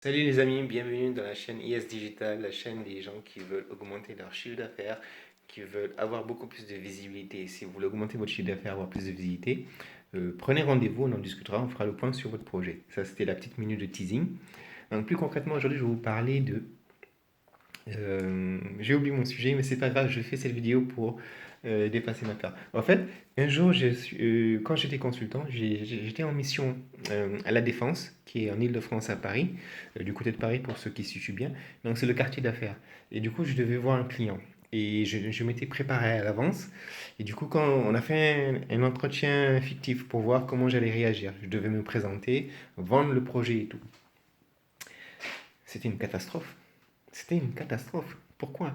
Salut les amis, bienvenue dans la chaîne IS Digital, la chaîne des gens qui veulent augmenter leur chiffre d'affaires, qui veulent avoir beaucoup plus de visibilité. Si vous voulez augmenter votre chiffre d'affaires, avoir plus de visibilité, prenez rendez-vous, on en discutera, on fera le point sur votre projet. Ça, c'était la petite minute de teasing. Donc, plus concrètement, aujourd'hui, je vais vous parler de j'ai oublié mon sujet, mais c'est pas grave, je fais cette vidéo pour dépasser ma peur. En fait, un jour, quand j'étais consultant, j'étais en mission à La Défense, qui est en Île-de-France à Paris, du côté de Paris pour ceux qui se situent bien. Donc, c'est le quartier d'affaires. Et du coup, je devais voir un client. Et je m'étais préparé à l'avance. Et du coup, quand on a fait un entretien fictif pour voir comment j'allais réagir, je devais me présenter, vendre le projet et tout. C'était une catastrophe. C'était une catastrophe. Pourquoi?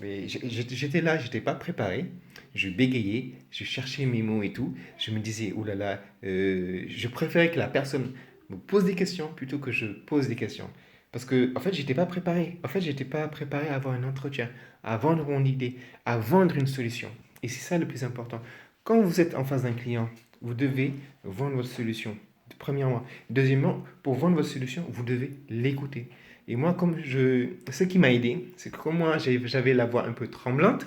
Mais j'étais là, j'étais pas préparé. Je bégayais, je cherchais mes mots et tout. Je me disais, oh là là, je préférais que la personne me pose des questions plutôt que je pose des questions. Parce que, en fait, j'étais pas préparé. En fait, j'étais pas préparé à avoir un entretien, à vendre mon idée, à vendre une solution. Et c'est ça le plus important. Quand vous êtes en face d'un client, vous devez vendre votre solution. Premièrement. Deuxièmement, pour vendre votre solution, vous devez l'écouter. Et moi, ce qui m'a aidé, c'est que comme moi, j'avais la voix un peu tremblante,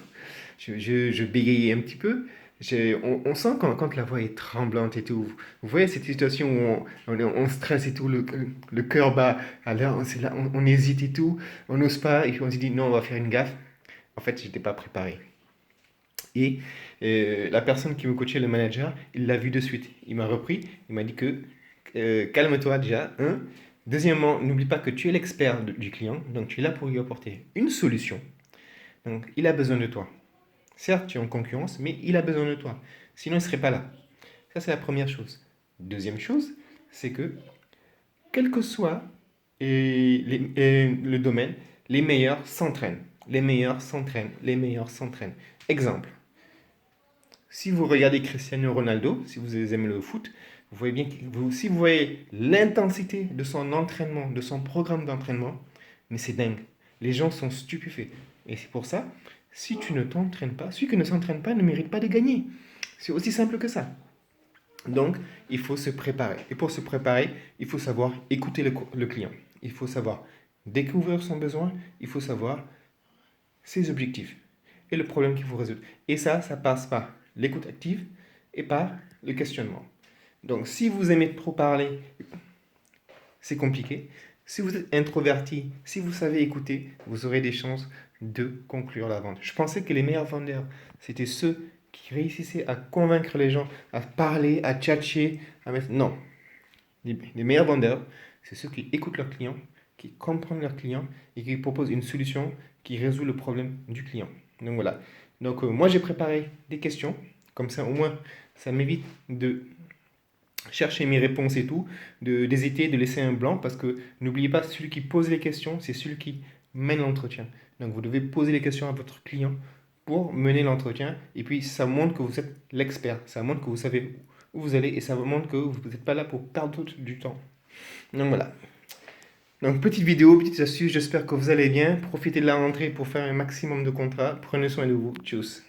je bégayais un petit peu. On sent quand la voix est tremblante et tout. Vous voyez cette situation où on stresse et tout, le cœur bat, alors on hésite et tout, on n'ose pas, et puis on se dit non, on va faire une gaffe. En fait, je n'étais pas préparé. Et la personne qui me coachait, le manager, il l'a vu de suite. Il m'a repris, il m'a dit que calme-toi déjà, hein. Deuxièmement, n'oublie pas que tu es l'expert du client, donc tu es là pour lui apporter une solution. Donc, il a besoin de toi. Certes, tu es en concurrence, mais il a besoin de toi. Sinon, il ne serait pas là. Ça, c'est la première chose. Deuxième chose, c'est que, quel que soit le domaine, les meilleurs s'entraînent. Les meilleurs s'entraînent. Les meilleurs s'entraînent. Exemple, si vous regardez Cristiano Ronaldo, si vous aimez le foot, vous voyez bien si vous voyez l'intensité de son entraînement, de son programme d'entraînement, mais c'est dingue. Les gens sont stupéfaits. Et c'est pour ça, si tu ne t'entraînes pas, celui qui ne s'entraîne pas ne mérite pas de gagner. C'est aussi simple que ça. Donc, il faut se préparer. Et pour se préparer, il faut savoir écouter le client. Il faut savoir découvrir son besoin. Il faut savoir ses objectifs et le problème qu'il faut résoudre. Et ça passe par l'écoute active et par le questionnement. Donc, si vous aimez trop parler, c'est compliqué. Si vous êtes introverti, si vous savez écouter, vous aurez des chances de conclure la vente. Je pensais que les meilleurs vendeurs, c'était ceux qui réussissaient à convaincre les gens, à parler, à tchatcher, à mettre... Non. Les meilleurs vendeurs, c'est ceux qui écoutent leurs clients, qui comprennent leurs clients et qui proposent une solution qui résout le problème du client. Donc voilà. Donc moi j'ai préparé des questions, comme ça au moins ça m'évite de chercher mes réponses et tout, d'hésiter, de laisser un blanc, parce que n'oubliez pas, celui qui pose les questions, c'est celui qui mène l'entretien. Donc vous devez poser les questions à votre client pour mener l'entretien, et puis ça montre que vous êtes l'expert, ça montre que vous savez où vous allez, et ça montre que vous n'êtes pas là pour perdre du temps. Donc voilà. Donc petite vidéo, petite astuce, j'espère que vous allez bien. Profitez de la rentrée pour faire un maximum de contrats. Prenez soin de vous. Tchuss.